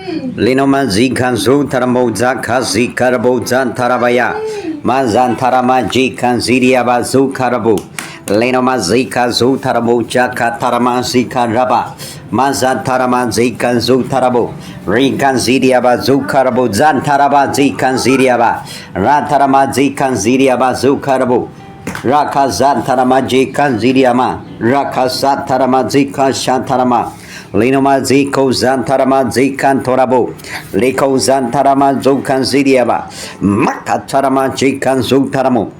Linoma zikan zu taramo zaka zikarabo zan tarabaya. Mazan tarama jikan ziriaba zu karabu. Linoma zika zu taramo jaka tarama zika raba. Mazan tarama zikan zu tarabo. Rikan ziriaba zu karabo zan taraba zikan ziriaba. Ratarama zikan ziriaba zu karabo. Rakazan tarama jikan ziriama. Rakazan tarama zikan shantarama. Linoma ziko zantarama zikan torabo. Liko zantarama zukan ziriaba. Makatarama jikan zutaramo.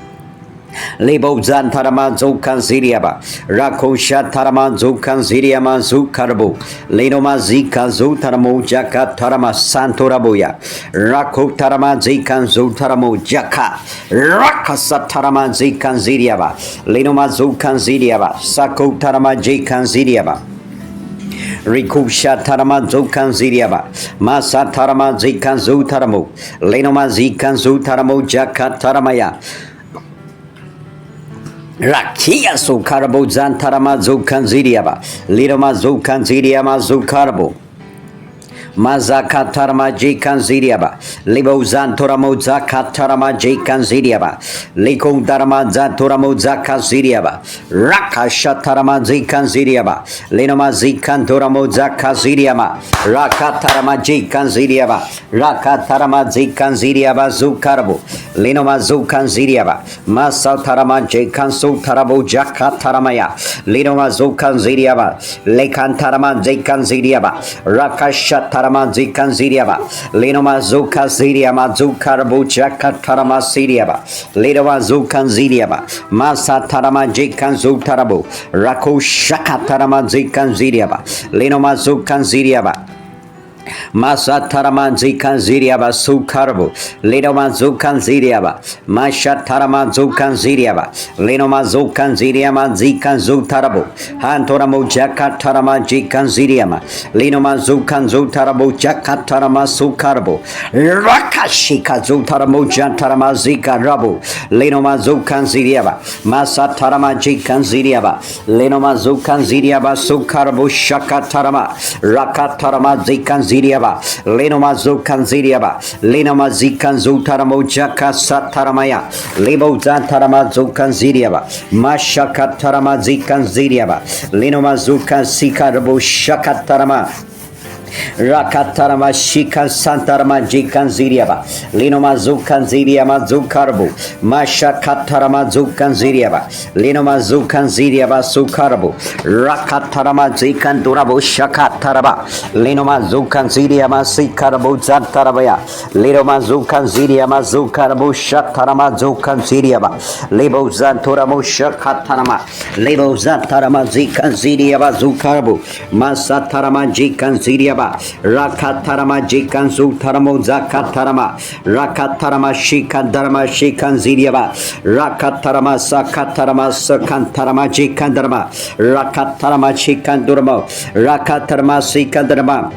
Libo zantarama zukan ziriaba. Rakosha tarama zukan ziriama zukarabo. Linoma zika zutaramo jaka tarama santoraboya. Rako tarama zikan zutaramo jaka. Rakasa tarama zikan ziriaba. Linoma zukan ziriaba. Sako tarama jikan ziriaba. Rikusha tarama zukan ziriaba. Masa tarama zikan zutaramo. Lenoma zikan zutaramo jaka taramaya. Rakia zukarabo zantarama zukan ziriaba. Lenoma zukan ziriama zukarabo. Mazaka tarama jikan ziriaba. Libo zantoramo zaka tarama jikan ziriaba. Liko darama zantoramo zaka ziriaba. Rakasha tarama zikan ziriaba. Lenoma zikan toramo zaka ziriama. Raka tarama jikan ziriaba. Raka tarama zikan ziriaba zukarabo. Lenoma zukan ziriaba. Masa tarama jikan sutarabo jaka taramaya. Lenoma zukan ziriaba. Lekan tarama zikan ziriaba. Rakasha tarama zikan ziriaba. Lenoma zuka ziriama zukarbo jaka tarama ziriaba. Lenoma zukan ziriaba. Masa tarama jikan zutarabo. Rako shaka tarama zikan ziriaba. Lenoma zukan ziriaba. Masa tarama zikan ziriaba sukarbo. Lenoma zukan ziriaba. Masha tarama zukan ziriaba. Lenoma zukan ziriama zikan zutarabo. Hantoramo jaka tarama jikan ziriama. Lenoma zukan zutarabo jaka tarama sukarbo. Rakashika zutaramo jantarama zika rabo. Lenoma zukan ziriaba. Masa tarama jikan ziriaba. Lenoma zukan ziriaba sukarbo shaka tarama. Raka tarama zikan ziriaba. Lenoma zukan ziriaba. Lenoma zikan zutaramo jaka sataramaya. Lebo zantarama zukan ziriaba. Mashaka tarama zikan ziriaba. Lenoma zukan sikarabo shaka tarama. Rakatarama shikan santarama jikan ziriaba. Lenoma zukan ziriama zukarbo. Masha katarama zukan ziriaba. Lenoma zukan ziriaba sukarbo. Rakatarama zikan durabo shakataraba. Lenoma zukan ziriama sikarbo zantarabaya. Lenoma zukan ziriama zukarbo shatarama zukan ziriaba. Lebo zantoramo shakatarama. Lebo zantarama zikan ziriaba zukarbo. Masatarama jikan ziriaba. Rakatarama jikan zutaramo zakatarama. Rakatarama shikan dharma shikan ziriaba. Rakatarama sakatarama sakantarama jikan dharma. Rakatarama shikan duramo. Rakatarama sikan dharma.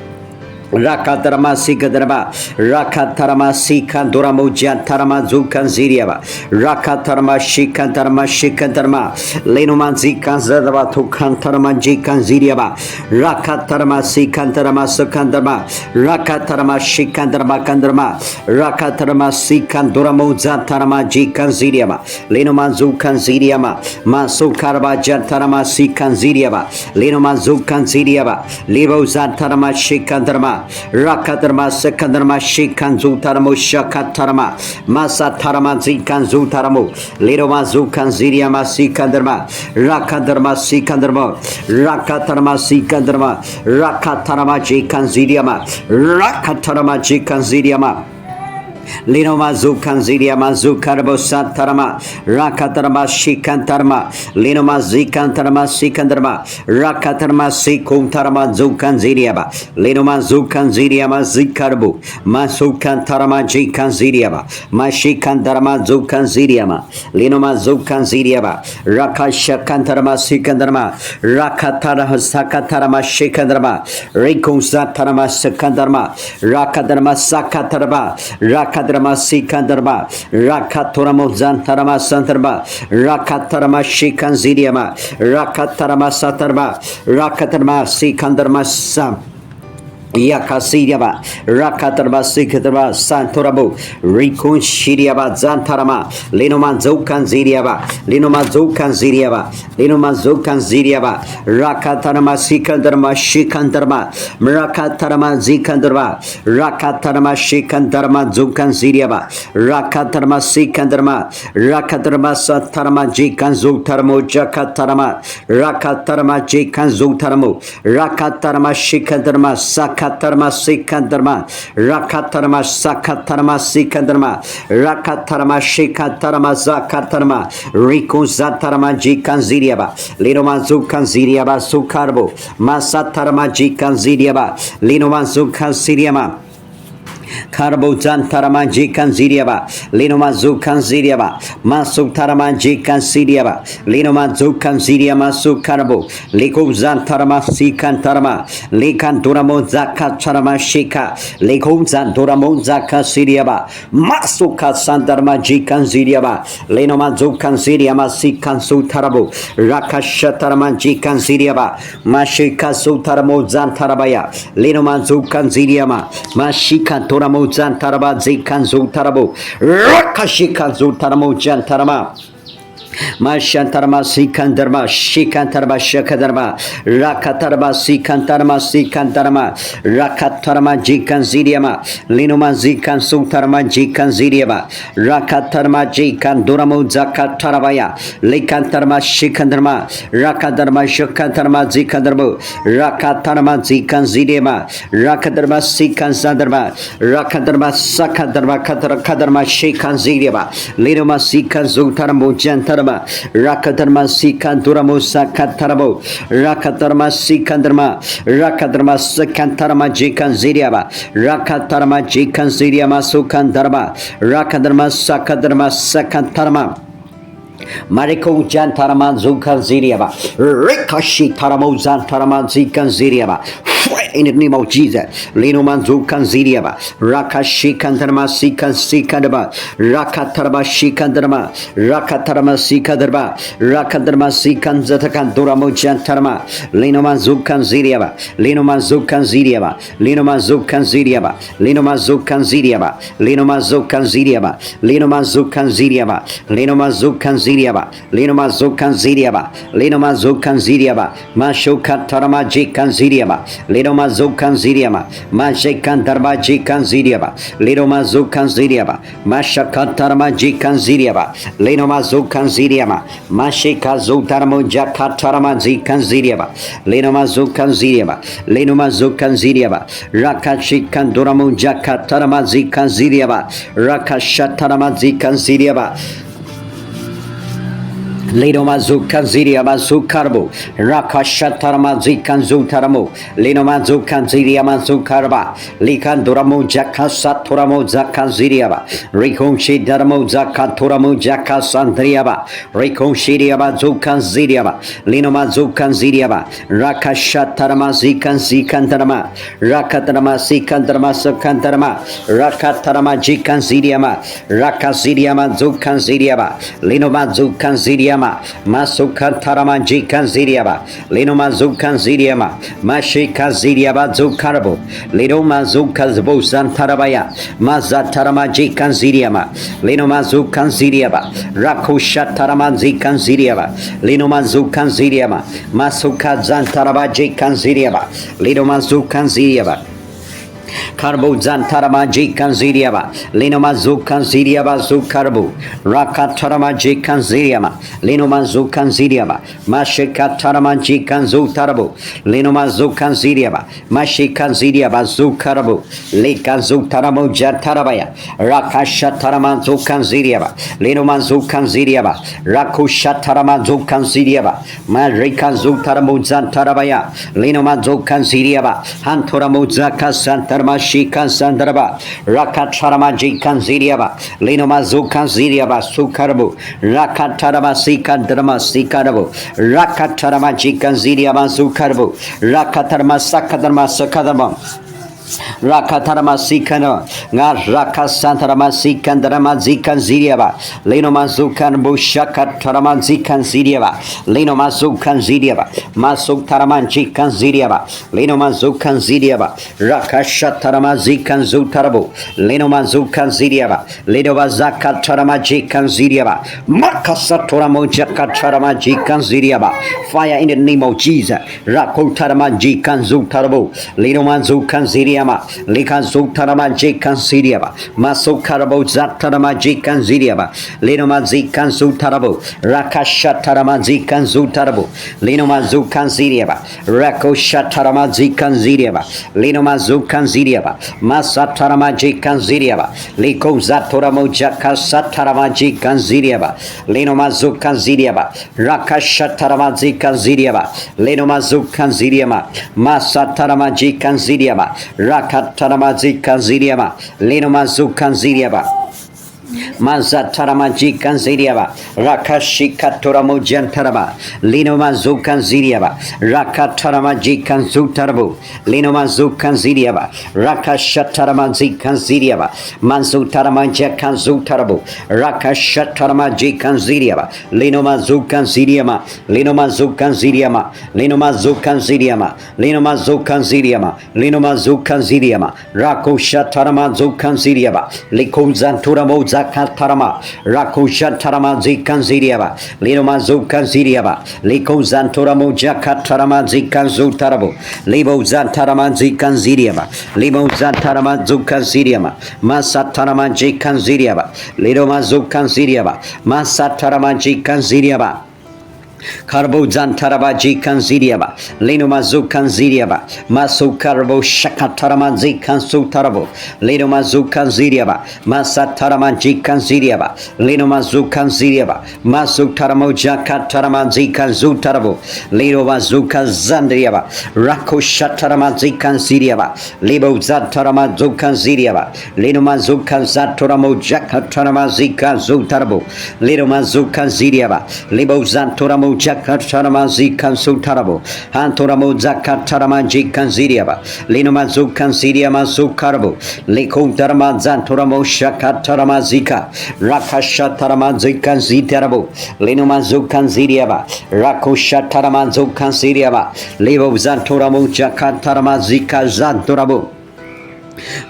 Rakatarama sikadarama. Rakatarama sikan duramo jantarama zukan ziriaba. Rakatarama shikan dharma shikan dharma. Lenoma zikan zadaba tukantarama jikan ziriaba. Rakatarama sikan dharma sakan dharma. Rakatarama shikan dharma kandarma. Rakatarama sikan duramo jantarama jikan ziriaba. Lenoma zukan ziriama. Masukaraba jantarama sikan ziriaba. Lenoma zukan ziriaba. Lebo zantarama shikan dharma. Rakatarama sekandarama shikan zutaramo shakatarama. Masa tarama zikan zutaramo. Lenoma zukan ziriama sikandarma. Rakatarama sikandarma. Rakatarama sikandarma. Rakatarama jikan ziriama. Rakatarama jikan ziriama. Lenoma zukan ziriama zukarbo santarama. Rakatarama shikantarama. Lenoma zikantarama sikandarma. Rakatarama sikuntarama zukan ziriaba. Lenoma zukan ziriama zikarbo. Masukantarama jikan ziriaba. Mashikantarama zukan ziriama. Lenoma zukan ziriaba. Rakashakantarama sikandarma. Rakatara sakatarama shikandarma. Rikunsatarama sikandarma. Rakatarama sakatarama. Rakatarama sikandarma. Rakatoramo zantarama santarma. Rakatarama shikan ziriama. Rakatarama satarma. Rakatarama sikandarma sam. Yakasiriaba, Rakatarba Sikatarba, Santorabo, Rikun Shiriaba, Zantarama, Linoman Zokan Ziriaba, Linoman Zokan Ziriaba, Linoman Zokan Ziriaba, Rakatarama Sikandarma, Shikandarma, Rakatarama Zikandarma, Rakatarama Shikandarma, Zokan Ziriaba, Rakatarama Sikandarma, Rakatarama Satarama, Jikan Zotaramo, Jakatarama, Rakatarama Jikan Zotaramo, Rakatarama Shikandarma, Sakatarma Sikandarma, Rakatarma Sakatarma Sikandarma, Rakatarma Shikatarma Zakatarma, Riku Zatarma Jikan Ziriaba, Linoman Zukan Ziriaba Sukarbo, Masatarma Jikan Ziriaba, Linoman Zukan Siriama. Karbo Jantarama Jikan Ziriaba, Linoma Zukan Ziriaba, Masu Tarama Jikan Siriaba, Linoma Zukan Ziriama Sukarbo, Liko Zantarama Sikan Tarama, Likan Duramo Zaka Tarama Shika, Liko Zanturamo Zaka Siriaba, Masuka Santarama Jikan Ziriaba, Linoma Zukan Ziriama Sikan Sutarabo, Rakashatarama Jikan Ziriaba, Mashika Sutaramo Zantarabaya, Linoma Zukan Ziriama, Mashika Toramo Zantaraba Zikan Zutarabo, Rakashikan Zutaramo Jantarama. Mashantarma Sikandarma Shikantarma Shakadarma Rakatarma Sikantarma Sikantarma Rakatarma Jikan Ziriama Linoma Zikan Sutarma Jikan Ziriama Rakatarma Jikan Duramo Zakatarabaya Likantarma Shikandarma Rakadarma Shakantarma Zikandarbo Rakatarma Zikan Ziriama Rakadarma Sikan Zandarma Rakadarma Sakadarma Kadarma Shikan Ziriama Linoma Sikan Zutaramo Jantarama Rakadarma Sikanturamo Sakatarabo Rakadarma Sikandarma Rakadarma Sakantarama Jikan Ziriaba Rakatarma Jikan Ziriama Sukandarma Rakadarma Sakadarma Sakantarma Mariko Jantarama Zukan Ziriaba Rikashi Taramo Zantarama Zikan Ziriaba in the name of Jesus, Linoman Zukan Ziriaba, Rakashikandarma Sikan Sikandaba, Rakatarba Shikandarma, Rakatarma Sikadarba, Rakadarma Sikan Zatakan Duramo Jantarma, Linoman Zukan Ziriaba, Linoman Zukan Ziriaba, Linoman Zukan Ziriaba, Linoman Zukan Ziriaba, Linoman Zukan Ziriaba, Linoman Zukan Ziriaba, Linoman Zukan Ziriaba, Linoman Zukan Ziriaba, Linoman Zukan Ziriaba, Mashukatarama Jikan Ziriaba, Linoman Zukan Ziriaba, Mashakan Darba Jikan Ziriaba, Linoma Zukan Ziriaba, Mashakatarama Jikan Ziriaba, Linoma Zukan Ziriaba, Mashika Zutaramo Jakatarama Zikan Ziriaba, Linoma Zukan Ziriaba, Linoma Zukan Ziriaba, Rakashikan Duramo Jakatarama Zikan Ziriaba, Rakashatarama Zikan Ziriaba. Linoma Zukan Ziriaba Zukarbo, Rakashatarama Zikan Zutaramo, Linoma Zukan Ziriama Zukarba, Likan Duramo Jakasaturamo Zakan Ziriaba, Rikon Shidaramo Zakaturamo Jakasandriaba, Rikon Shiriaba Zukan Ziriaba, Linoma Zukan Ziriaba, Rakashatarama Zikan Zikandarama, Rakatarama Sikandarama Sakandarama, Rakatarama Jikan Ziriama, Rakaziriama Zukan Ziriaba, Linoma Zukan Ziriama. Masukan Tarama Jikan Ziriaba, Linoma Zukan Ziriama, Mashika Ziriaba Zukarabo, Linoma Zukazbo Santarabaya, Mazatarama Jikan Ziriama, Linoma Zukan Ziriaba, Rakusha Tarama Zikan Ziriaba, Linoma Zukan Ziriama, Masuka Zantaraba Jikan Ziriaba, Linoma Zukan Ziriaba. Karbo Zantarama Jikan Ziriaba, Linoma Zukan Ziriaba Zukarbo, Rakatarama Jikan Ziriama, Linoma Zukan Ziriaba, Mashikatarama Jikan Zutarabo, Linoma Zukan Ziriaba, Mashikan Ziriaba Zukarabo, Likan Zutaramo Jatarabaya, Rakashatarama Zukan Ziriaba, Linoma Zukan Ziriaba, Rakushatarama Zukan Ziriaba, Marikan Zutaramo Zantarabaya, Linoma Zukan Ziriaba, Hantoramo Zaka Santarama Shikan Sandaraba, Rakatarama Jikan Ziriaba, Linoma Zukan Ziriaba Sukarabo, Rakatarama Sikandarama Sikarabo, Rakatarama Jikan Ziriaba Sukarabo, Rakatarama Sakadarma Sakadarma. Rakatarama Sikano, Rakasantarama Sikandarama Zikan Ziriaba, Lenoma Zukan Bushaka Taraman Zikan Ziriaba, Lenoma Zukan Ziriaba, Masuk Taraman Jikan Ziriaba, Lenoma Zukan Ziriaba, Rakashatarama Zikan Zutarabu, Lenoma Zukan Ziriaba, Lenova Zakat Tarama Jikan Ziriaba, Makasatoramo Jakatarama Jikan Ziriaba, fire in the name of Jesus, Rakotarama Jikan Zutarabu, Lenoma Zukan Ziriama. Likan Zutarama Jikan Ziriaba, Masokarabo Zatarama Jikan Ziriaba, Linoma Zikan Zutarabo, Rakashatarama Zikan Zutarabu, Linoma Zukan Ziriaba, Rakoshatarama Zikan Ziriaba, Linoma Zukan Ziriaba, Masatarama Jikan Ziriaba, Liko Zatoramo Jakasatarama Jikan Ziriaba, Linoma Zukan Ziriaba, Rakashatarama Zikan Ziriaba, Linoma Zukan Ziriama, Masatarama Jikan Ziriaba, Rakatarama Zikan Ziriaba, Linoma Zukan Ziriaba. Mazatarama Jikan Ziriaba, Rakashikatoramo Jantaraba, Linoma Zukan Ziriaba, Rakatarama Jikan Zutarabu, Linoma Zukan Ziriaba, Rakashatarama Zikan Ziriaba, Manzutarama Jakan Zutarabu, Rakashatarama Jikan Ziriaba, Linoma Zukan Ziriama, Linoma Zukan Ziriama, Linoma Zukan Ziriama, Linoma Zukan Ziriama, Linoma Zukan Ziriama, Rakoshatarama Zukan Ziriaba, Likozanturamo Zakatarama, Rakushatarama Zikan Ziriaba, Linoma Zukan Ziriaba, Likozanturamo Jakatarama Zikan Zutarabo, Libo Zantarama Zikan Ziriaba, Libo Zantarama Zukan Ziriama, Masatarama Jikan Ziriaba, Linoma Zukan Ziriaba, Masatarama Jikan Ziriaba. Karbo Zantaraba Jikan Ziriaba, Linoma Zukan Ziriaba, Masu Karbo Shakatarama Zikan Sutarabo, Linoma Zukan Ziriaba, Masatarama Jikan Ziriaba, Linoma Zukan Ziriaba, Masu Taramo Jakatarama Zikan Zutarabo, Linoma Zukan Zandriaba, Rako Shatarama Zikan Ziriaba, Libo Zatarama Zukan Ziriaba, Linoma Zukan Zatoramo Jakatarama Zikan Zutarabo, Linoma Zukan Ziriaba, Libo Zantoramo Jakatarama Zikan Sutarabo, Antoramo Zakatarama Jikan Ziriaba, Linoma Zukan Ziriama Zukarabo, Likuntarama Zantoramo Shakatarama Zika, Rakashatarama Zikan Zitarabo, Linoma Zukan Ziriaba, Rakoshatarama Zukan Ziriaba, Livo Zantoramo Jakatarama Zika Zantorabo.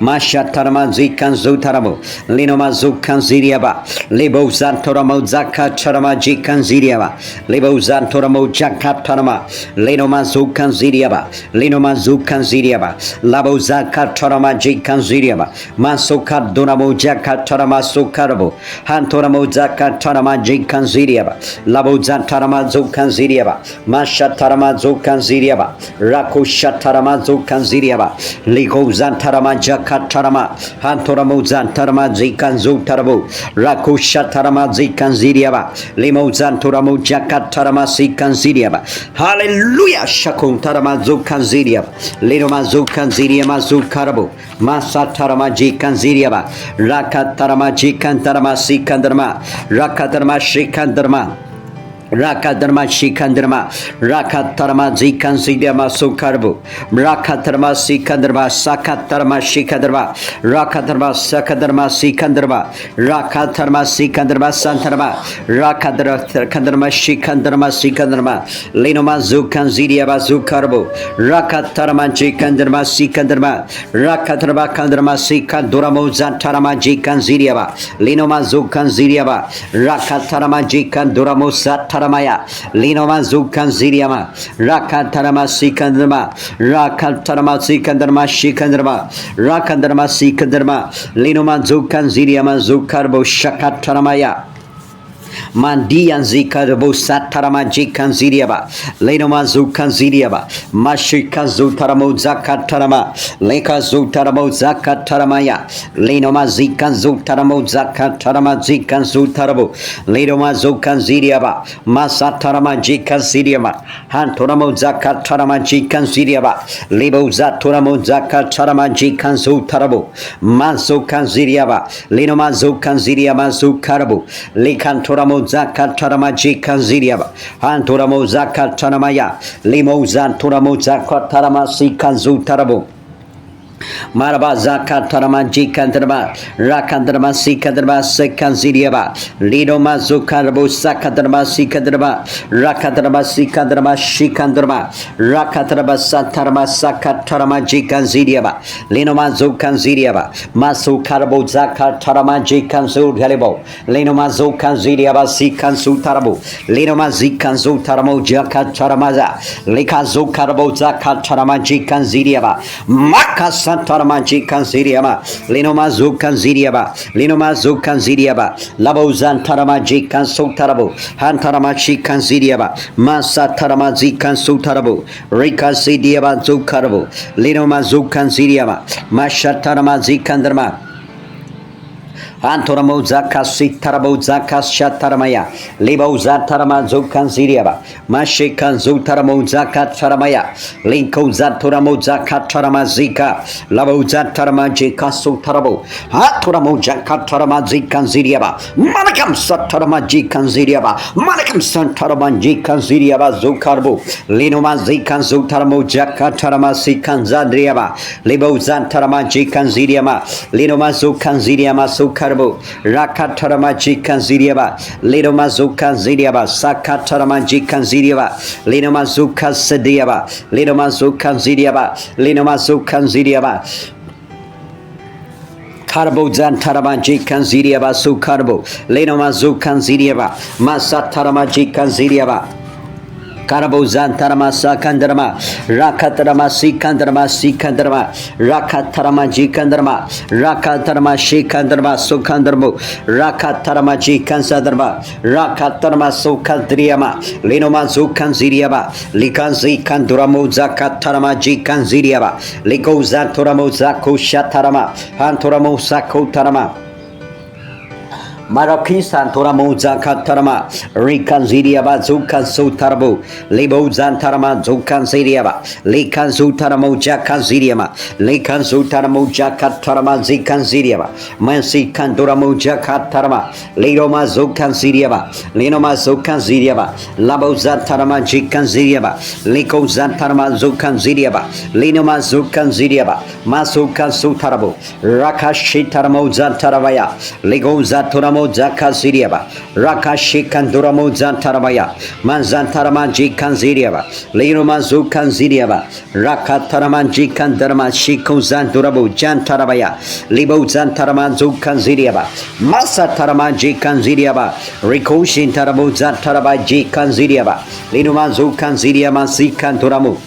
Mashatarama Zikan Zutarabo, Linoma Zukan Ziriaba, Libo Zantoramo Zakatarama Jikan Ziriaba, Libo Zantoramo Jakatarama, Linoma Zukan Ziriaba, Linoma Zukan Ziriaba, Labo Zakatarama Jikan Ziriaba, Masoka Donamo Jakatarama Sukarabo, Hantoramo Zakatarama Jikan Ziriaba, Labo Zantarama Zukan Ziriaba, Mashatarama Zukan Ziriaba, Rakushatarama Zukan Ziriaba, Ligo Zantarama Jakatarama, Hantoramo Zantarama Zikan Zutarabo, Rakushatarama Zikan Ziriaba, Limo Zantoramo Jakatarama Zikan Ziriaba, Hallelujah, Shakuntarama Zukan Ziriaba, Linoma Zukan Ziriama Zukarabo, Masatarama Jikan Ziriaba, Rakatarama Jikan Tarama Sikandarma, Rakatarama Shikandarma. Rakatarama Shikandarma, Rakatarama Zikan Ziriama Sukarbu, Rakatarama Sikandarma, Sakatarama Shikandarma, Rakatarama Sakadarma Sikandarma, Rakatarama Sikandarma Santarama, Rakatarama Shikandarma Sikandarma, Linoma Zukan Ziriaba Zukarbu, Rakatarama Jikandarma Sikandarma, Rakatarama Kandarma Sikanduramo Zantarama Jikan Ziriaba, Linoma Zukan Ziriaba, Rakatarama Jikanduramo Satarama. Linoma Zukan Ziriama, Rakatarama Sikandarma, Rakatarama Sikandarma Shikandarma, Rakatarama Sikandarma, Linoma Zukan Ziriama Zukarbo Shakataramaya. Mandian Zikarabo Satarama Jikan Ziriaba, Lenoma Zukan Ziriaba, Mashika Zutaramo Zakatarama, Leka Zutaramo Zakataramaya, Lenoma Zikan Zutaramo Zakatarama Zikan Zutarabo, Lenoma Zukan Ziriaba, Masatarama Jikan Ziriaba, Hantoramo Zakatarama Jikan Ziriaba, Lebo Zaturamo Zakatarama Jikan Zutarabo, Mansukan Ziriaba, Lenoma Zukan Ziriama Zukarabo, Lekantoramo Zakatarama Jikan Ziriaba, Antoramo Zakataramaya, Limo Zantoramo Zakatarama Sikan Zutarabo. Maraba Zakatarama Jikandrama Rakandrama Sikadrama Sekanziriaba Lidoma Zukarabo Sakadrama Sikadrama Rakadrama Sikadrama Shikandrama Rakadrama Satarama Sakatarama Jikanziriaba Linoma Zukanziriaba Masu Karabo Zakatarama Jikanzu Halibo Linoma Zukanziriaba Sikansu Tarabo Linoma Zikanzu Taramo Jakataramaza Likazu Karabo Zakatarama Jikanziriaba Makas Santarama Jikan Ziriaba, Linoma Zukan Ziriaba, Linoma Zukan Ziriaba, Labo Zantarama Jikan Sotarabo, Hantarama Chikan Ziriaba, Masa Tarama Zikan Sotarabo, Rika Zidiaba Zukarabo, Linoma Zukan Ziriaba, Mashatarama Zikandrama. Antoramo Zakas Sitarabo Zakas Shataramaya, Libo Zatarama Zukan Ziriaba, Mashikan Zutaramo Zakat Taramaya, Linko Zaturamo Zakat Tarama Zika, Labo Zatarama Jikasu Tarabo, Haturamo Jakat Tarama Zikan Ziriaba, Manakam Satarama Jikan Ziriaba, Manakam Santarama Jikan Ziriaba Zukarbo, Linoma Zikan Zutaramo Jakat Tarama Sikan Zadriaba, Libo Zatarama Jikan Ziriama, Linoma Zukan Ziriama Sukar. Rakatarama Jikan Ziriaba, Lidoma Zukan Ziriaba, Sakatarama Jikan Ziriaba, Lidoma Zukan Sediaba, Lidoma Zukan Ziriaba, Lidoma Zukan Ziriaba. Carbo Zantarama Jikan Ziriaba, Sukarbo, Lidoma Zukan Ziriaba, Masatarama Jikan Ziriaba. Karabo Zantarama Sakandrama, Rakatarama Sikandrama Sikandrama, Rakatarama Jikandrama, Rakatarama Shikandrama Sukandramo, Rakatarama Jikansadrama, Rakatarama Sukandriama, Linoma Zukan Ziriaba, Likanzi Kanduramo Zakatarama Jikan Ziriaba, Liko Zanturamo Zaku Shatarama, Anturamo Sako Tarama. Maraki Santoramo Zakatarama, Rikan Ziriaba, Zukan Sutarabo, Libo Zantarama, Zukan Ziriaba, Likan Zutaramo Jakan Ziriama, Likan Zutaramo Jakatarama, Zikan Ziriaba, Mansi Kanduramo Jakatarama, Lidoma Zukan Ziriaba, Linoma Zukan Ziriaba, Labo Zantarama Jikan Ziriaba, Liko Zantarama Zukan Ziriaba, Linoma Zukan Ziriaba, Masukan Sutarabo, Rakashitaramo Zantaravaya, Ligo Zaturamo Zaka Ziriaba, Rakashi Kanduramo Zantaramaya, Manzantarama Jikan Ziriaba, Linoma Zukan Ziriaba, Rakataraman Jikan Dharma Shiko Zanturabo Jantarabaya, Libo Zantaraman Zukan Ziriaba, Masataraman Jikan Ziriaba, Rikoshin Tarabo Zantaraba Jikan Ziriaba, Linoma Zukan Ziriama Sikan Turamu.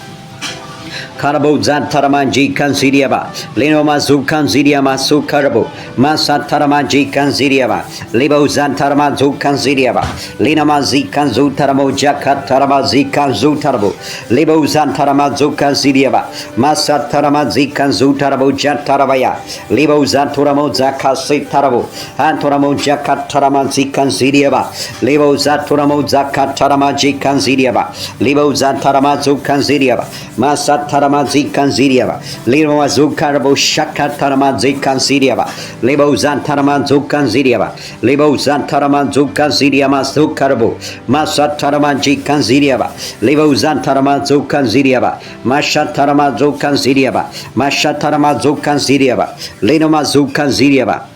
Karabo Zantarama Jikan Ziriaba, Linoma Zukan Ziriama Sukarabo, Masatarama Jikan Ziriaba, Libo Zantarama Zukan Ziriaba, Linoma Zikan Zutaramo Jakatarama Zikan Zutarabo, Libo Zantarama Zukan Ziriaba, Masatarama Zikan Zutarabo Jantarabaya, Libo Zanturamo Zakasitarabo, Anturamo Jakatarama Zikan Ziriaba, Libo Zaturamo Zakatarama Jikan Ziriaba, Libo Zantarama Zukan Ziriaba, Masatara Zikan Ziriaba, Limo Zukarabo Shakatarama Zikan Ziriaba, Libo Zantarama Zukan Ziriaba, Libo Zantarama Zukan Ziriama Zukarabo, Masatarama Jikan Ziriaba, Libo Zantarama Zukan Ziriaba, Mashatarama Zukan Ziriaba, Mashatarama Zukan Ziriaba, Linoma Zukan Ziriaba.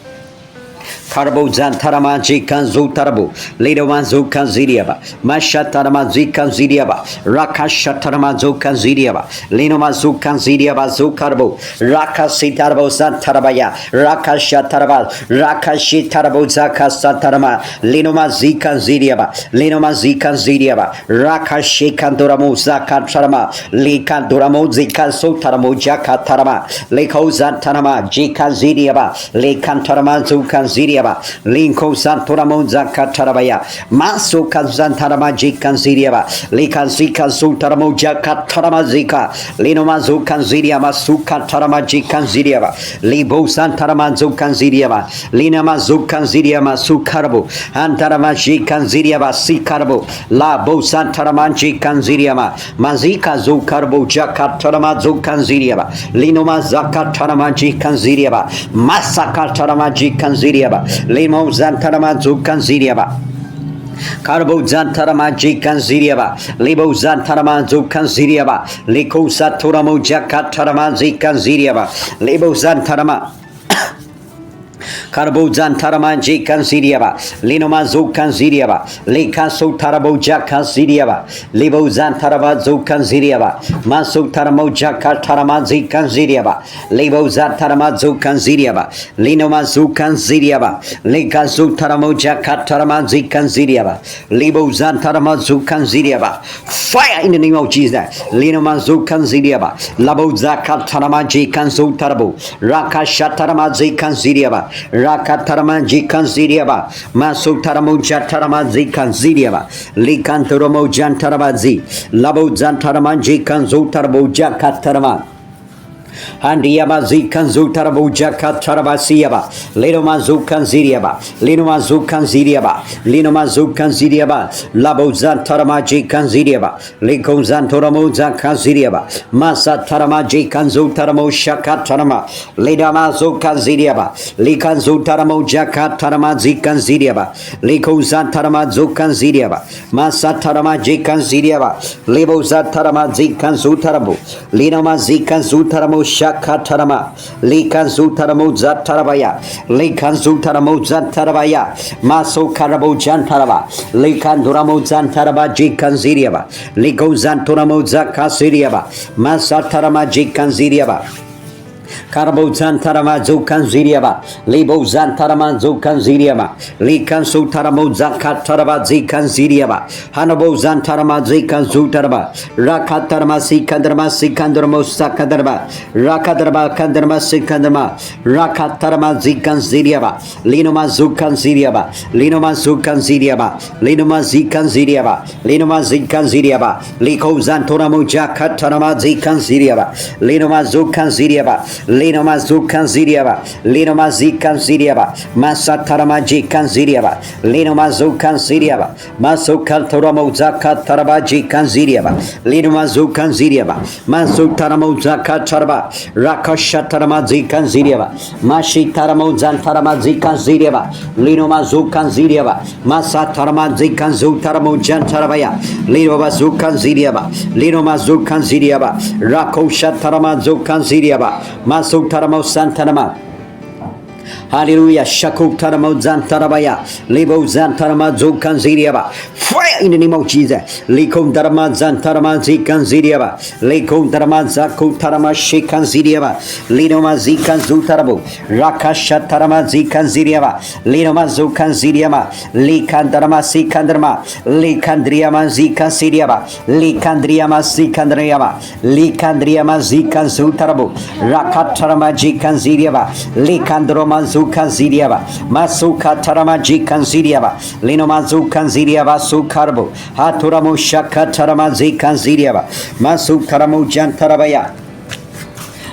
Karbo Zantarama Jikan Zutarabo, Lidoman Zukan Ziriaba, Mashatarama Zikan Ziriaba, Rakashatarama Zukan Ziriaba, Linoma Zukan Ziriaba Zukarbo, Rakasitarabo Zantarabaya, Rakashataraba, Rakashitarabo Zakasatarama, Linoma Zikan Ziriaba, Linoma Zikan Ziriaba, Rakashikanduramo Zakatarama, Likanduramo Zikan Sotaramo Jakatarama, Liko Zantarama, Jikan Ziriaba, Likantarama Zukan Ziriaba. Linko Santoramo Zakatarabaya, Maso Kazantarama Jikan Ziriaba, Likan Zika Sutaramo Jakatarama Zika, Linoma Zukan Ziriama Sukatarama Jikan Ziriaba, Libo Santarama Zukan Ziriaba, Linama Zukan Ziriama Sukarabo, Antarama Jikan Ziriaba Sikarabo, La Bo Santarama Jikan Ziriama, Mazika Zukarbo Jakatarama Zukan Ziriaba, Linoma Zakatarama Jikan Ziriaba, Masakatarama Jikan Ziriaba, Limo Zantarama Zukan Ziriaba. Carbo Zantarama Jikan Ziriaba, Libo Zantarama Zukan Ziriaba, Liko Saturamo Jakatarama Zikan Ziriaba, Libo Zantarama. Carbo Zantarama Jikan Ziriaba, Linoma Zukan Ziriaba, Lika Sotarabo Jaka Ziriaba, Libo Zantaraba Zukan Ziriaba, Maso Taramo Jaka Tarama Zikan Ziriaba, Libo Zantarama Zukan Ziriaba, Linoma Zukan Ziriaba, Lika Sotaramo Jaka Tarama Zikan Ziriaba, Libo Zantarama Zukan Ziriaba. Fire in the name of Jesus. Linoma Zukan Ziriaba, Labo Zaka Tarama Jikan Sotarabo, Raka Shatarama Zikan Ziriaba. Rakatarama Jikan Ziriaba, Masu Taramo Jatarama Zikan Ziriaba, Likantaramo Jantarabazi, Labo Zantarama Jikan Zotarabo Jakatarama. Handiyama Zikan Zutarabo Jakatarabasiaba, Linoma Zukan Ziriaba, Linoma Zukan Ziriaba, Linoma Zukan Ziriaba, Labo Zantarama Jikan Ziriaba, Liko Zantoramo Zakan Ziriaba, Masa Tarama Jikan Zutaramo Shakatarama, Lidama Zukan Ziriaba, Likan Zutaramo Jakatarama Zikan Ziriaba, Liko Zantarama Zukan Ziriaba, Masa Tarama Jikan Ziriaba, Libo Zantarama Zikan Zutarabo, Linoma Zikan Zutaramo Shakatarama, Likan Zutaramo Zatarabaya, Likan Zutaramo Zatarabaya, Maso Karabo Jantaraba, Likan Duramo Zantaraba Jikan Ziriaba, Liko Zanturamo Zaka Siriaba, Masatarama Jikan Ziriaba. Carbo Zantarama Zukan Ziriaba, Libo Zantarama Zukan Ziriaba, Likan Sutaramo Zakataraba Zikan Ziriaba, Hanabo Zantarama Zikan Zutaraba, Rakatarama Sikandarma Sikandarmo Sakadarba, Rakadarba Kandarma Sikandarma, Rakatarama Zikan Ziriaba, Linoma Zukan Ziriaba, Linoma Zukan Ziriaba, Linoma Zikan Ziriaba, Linoma Zikan Ziriaba, Liko Zantoramo Jakatarama Zikan Ziriaba, Linoma Zukan Ziriaba, Linoma Zukan Ziriaba, Linoma Zikan Ziriaba, Masatarama Jikan Ziriaba, Linoma Zukan Ziriaba, Masokaltoramo Zakataraba Jikan Ziriaba, Linoma Zukan Ziriaba, Masotaramo Zakataraba, Rakashatarama Zikan Ziriaba, Mashitaramo Zantarama Zikan Ziriaba, Linoma Zukan Ziriaba, Masatarama Zikan Zutaramo Jantarabaya, Linoma Zukan Ziriaba, Linoma Zukan Ziriaba, Rakoshatarama Zukan Ziriaba, Masutaramo Santanama. Hallelujah. Shakutaramo Zantarabaya. Libo Zantarama Zukan Ziriaba. Fire in the name of Jesus. Likum Darama Zantarama Zikan Ziriaba. Likum Darama Zakutarama Shikan Ziriaba. Linoma Zikan Zutarabo. Rakashatarama Zikan Ziriaba. Linoma Zukan Ziriama. Likandarama Sikandarma. Likandriama Zikan Ziriaba. Likandriama Zikandriama. Likandriama Zikan Zutarabo. Rakatarama Jikan Ziriaba. Likandroma Zukan Ziriaba, Masuka Tarama Jikan Ziriaba, Linoma Zukan Ziriaba Sukarbo, Haturamo Shaka Tarama Zikan Ziriaba, Masukaramo Jantarabaya.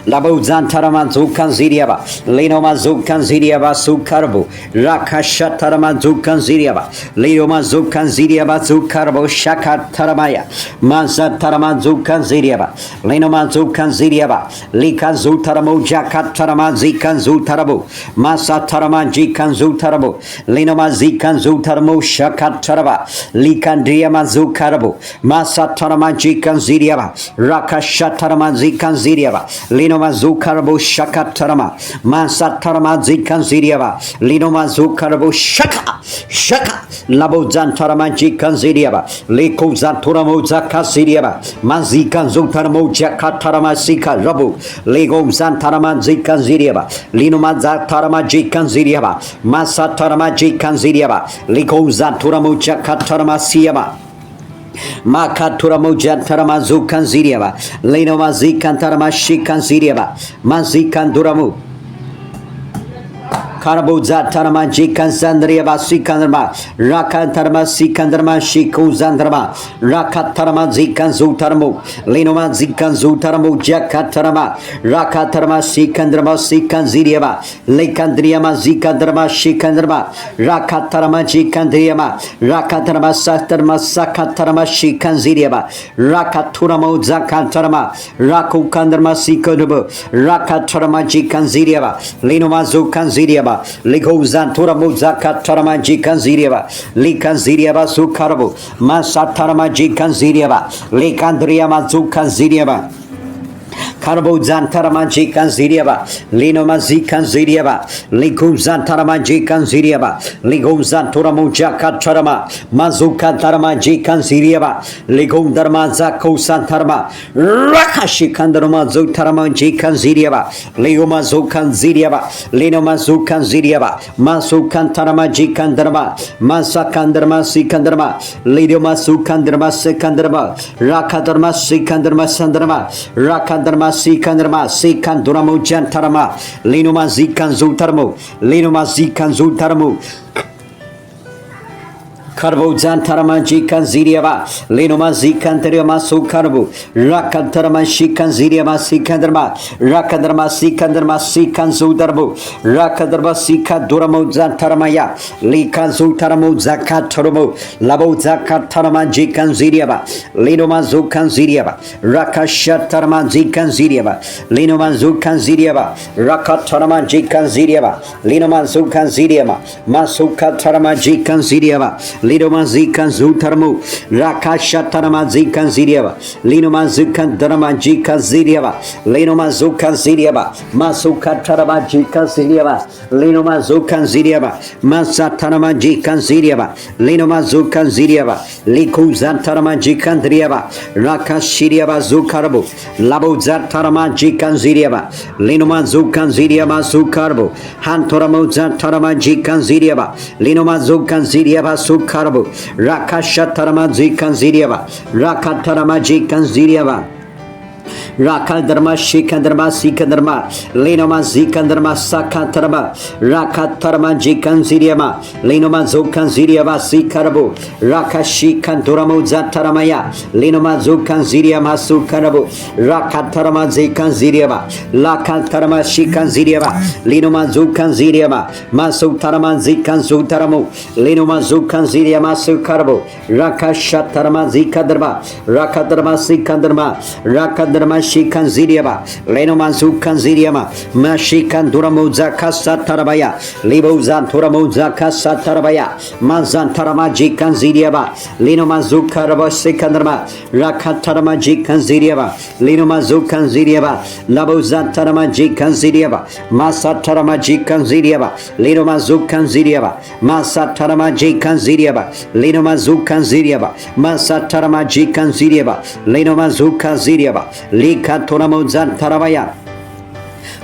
Labo Zantarama Zukan Ziriaba, Linoma Zukan Ziriaba Sukarbo, Rakashatarama Zukan Ziriaba, Linoma Zukan Ziriaba Sukarbo, Shaka Taramaya, Mansatarama Zukan Ziriaba, Linoma Zukan Ziriaba, Likan Zutaramo Jakatarama Zikan Zutarabo, Masatarama Jikan Zutarabo, Linoma Zikan Zutaramo Shaka Taraba, Likan Driama Zukarabo, Masatarama Jikan Ziriaba, Rakashatarama Zikan Ziriaba, Linoma Zukarabo Shakatarama, Mansatarama Zikan Ziriaba, Linoma Zukarabo Shaka, Shaka, Labo Zantarama Jikan Ziriaba, Liko Zanturamo Zaka Ziriaba, Mazikan Zutaramo Jakatarama Sika Rabu, Lego Zantarama Zikan Ziriaba, Linoma Zatarama Jikan Ziriaba, Masatarama Jikan Ziriaba, Liko Zanturamo Jakatarama Siaba. Makaturamo Jantarama Zukan Ziriaba, Lenoma Zikantarama Shikan Ziriaba, Mazikan Duramu. Karabo Zatarama Jikan Zandriaba Sikandarma, Rakantarama Sikandarma Shiku Zandarma, Rakatarama Zikan Zutaramo, Lenoma Zikan Zutaramo Jakatarama, Rakatarama Sikandarma Sikan Ziriaba, Lekandriama Zikandarma Shikandarma, Rakatarama Jikandriama, Rakatarama Satarma Sakatarama Shikan Ziriaba, Rakaturamo Zakantarama, Rakukandarma Sikandarma, Rakatarama Jikan Ziriaba, Lenoma Zukan Ziriaba. Ligo Zanturamo Zakatarama Jikan Ziriaba, Likan Ziriaba Sukarabo, Masatarama Jikan Ziriaba, Likandriama Zukan Ziriaba. Karbo Zantarama Jikan Ziriaba, Lino Mazikan Ziriaba, Liku Zantarama Jikan Ziriaba, Ligo Zanturamo Jakatarama, Mazuka Tarama Jikan Ziriaba, Ligo Dharma Zako Santarama, Rakashikandarama Zutarama Jikan Ziriaba, Leo Mazukan Ziriaba, Lino Mazukan Ziriaba, Masukan Tarama Jikan Dharma, Masakandarma Sikandarma, Lido Masukandarma Sekandarma, Rakadarma Sikandarma Sandarma, Rakadarma Sikandarma, Sikanduramo Jantarama, Linoma Zikan Zutarmo, Linoma Zikan Zutarmo. Karbo Zantarama Jikan Ziriaba, Linoma Zikan Terima Sukarbu, Rakatarama Shikan Ziriama Sikandarma, Rakadarma Sikandarma Sikan Zudarbu, Rakadarma Sika Duramo Zantaramaya, Likan Zutaramo Zakataramo, Labo Zakatarama Jikan Ziriaba, Linoma Zukan Ziriaba, Rakashatarama Zikan Ziriaba, Linoma Zukan Ziriaba, Rakatarama Jikan Ziriaba, Linoma Zukan Ziriaba, Masukatarama Jikan Ziriaba. Lidoma Zikan Zutarmu, Rakashatarama Zikan Ziriaba, Linoma Zukan Darama Jika Ziriaba, Linoma Zukan Ziriaba, Masukatarama Jika Ziriaba, Linoma Zukan Ziriaba, Masatarama Jikan Ziriaba, Linoma Zukan Ziriaba, Liku Zantarama Jikan Driaba, Rakashiriaba Zukarbu, Labo Zatarama Jikan Ziriaba, Linoma Zukan Ziriaba Zukarbu, Hantoramo Zatarama Jikan Ziriaba, Linoma Zukan Ziriaba Zukarbu, Rakashatarama Zikan Ziriaba, Rakatarama Jikan Ziriaba. Rakadarma Shikandarma Sikandarma, Lenoma Zikandarma Sakatarama, Rakatarama Jikan Ziriama, Lenoma Zokan Ziriaba Sikarabo, Rakashikanduramo Zataramaya, Lenoma Zokan Ziriama Sukarabo, Rakatarama Zikan Ziriaba, Lakatarama Shikan Ziriaba, Lenoma Zokan Ziriama, Masutarama Zikan Zutaramo, Lenoma Zokan Ziriama Sukarabo, Rakashatarama Zikadarma, Rakadarma Sikandarma, Rakadarma Shikan Ziriaba, Lenoma Zukan Ziriama, Mashikan Duramo Zakasa Tarabaya, Libo Zanturamo Zakasa Tarabaya, Mazantarama Jikan Ziriaba, Lenoma Zukaraba Sikandarma, Rakatarama Jikan Ziriaba, Lenoma Zukan Ziriaba, Labo Zantarama Jikan Ziriaba, Masatarama Jikan Ziriaba, Lenoma Zukan Ziriaba, Masatarama Jikan Ziriaba, Lenoma Zukan Ziriaba, Masatarama Jikan Ziriaba, Lenoma Zukan Ziriaba, Likatoramo Zantarabaya.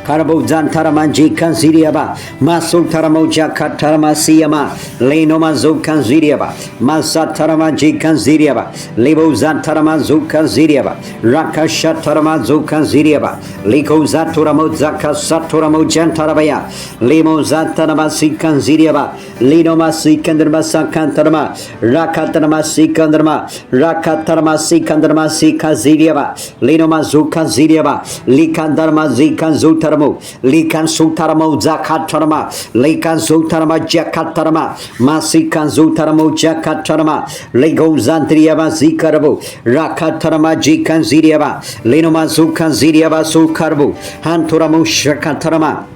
Karabo Zantarama Jikan Ziriaba, Masultaramo Jakatarama Siyama, Lenoma Zukan Ziriaba, Masatarama Jikan Ziriaba, Libo Zantarama Zukan Ziriaba, Rakashatarama Zukan Ziriaba, Liko Zaturamo Zakasaturamo Jantarabaya, Limo Zantarama Sikan Ziriaba, Linoma Sikandarma Sakantarama, Rakatarama Sikandarma, Rakatarama Sikandarma Sika Ziriaba, Linoma Zukan Ziriaba, Likandarma Zikan Zutar. Likan Sutaramo Zakatarama, Likan Sutarama Jakatarama, Masikan Zutaramo Jakatarama, Lego Zandriaba Zikarabo, Rakatarama Jikan Ziriaba, Lenoma Zukan Ziriaba Sukarbo, Hanturamo Shakatarama.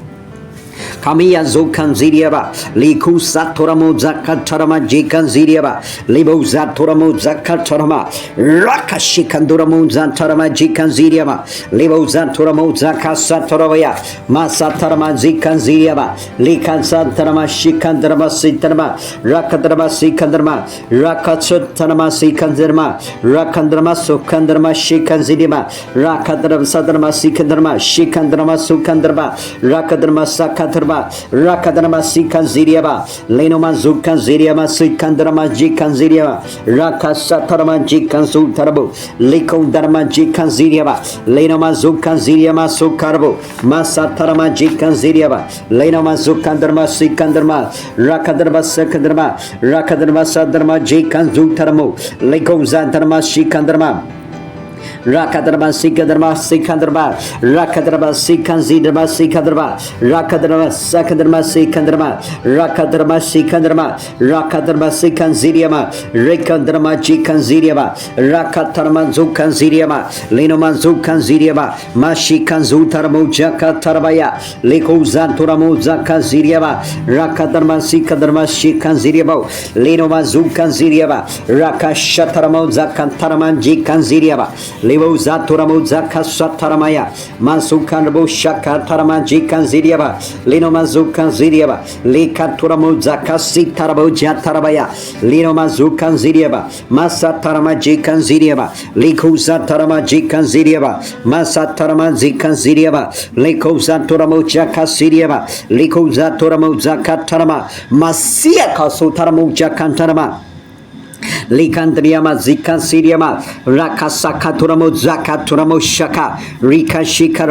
Kamiya Zokan Ziriaba, Liku Saturamo Zakatarama Jikan Ziriaba, Libo Zaturamo Zakatarama, Rakashikanduramo Zantarama Jikan Ziriaba, Libo Zaturamo Zakasatarabaya, Masatarama Zikan Ziriaba, Likan Santarama Shikandarama Sitarama, Rakadarama Sikandarma, Rakatsutarama Sikandarma, Rakandarama Sukandarma Shikan Ziriaba, Rakadarama Sadarama Sikandarma, Shikandarama Sukandarma, Rakadarama Sakatarma, Rakadarama Sikan Ziriaba, Lenoma Zukan Ziriama Sikandarama Jikan Ziriaba, Rakasatarama Jikan Zutarabo, Liko Dharma Jikan Ziriaba, Lenoma Zukan Ziriama Sukarabo, Masatarama Jikan Ziriaba, Lenoma Zukan Dharma Sikandarma, Rakadarma Sekandarma, Rakadarma Sadarma Jikan Zutaramo, Liko Zantarama Shikandarma. Rakadrama Sikadrama Sikandrama Rakadrama Sikanzidrama Sikadrama Rakadrama Sakadrama Sikandrama Rakadrama Sikandrama Rakadrama Sikanziriama Rekandrama Jikanziriama Rakatarama Zukanziriama Linoman Zukanziriama Mashikanzutaramo Jakatarabaya Liko Zanturamo Zakaziriama Rakadrama Sikadrama Shikanziriamo Linoman Zukanziriama Rakashataramo Zakantaraman Jikanziriama Levo Zaturamo Zakasataramaya Mansukanabo Shakatarama Jikanziriaba Lino Mazukanziriaba Likaturamo Zakasitarabo Jatarabaya Lino Mazukanziriaba Masatarama Jikanziriaba Likuzatarama Jikanziriaba Masatarama Zikanziriaba Likuzaturamo Jakasiriaba Likuzaturamo Zakatarama Masia Kasutaramo Jakantarama Likandriama Zikansiriama Rakasakaturamo Zakaturamo Shaka Rika Shika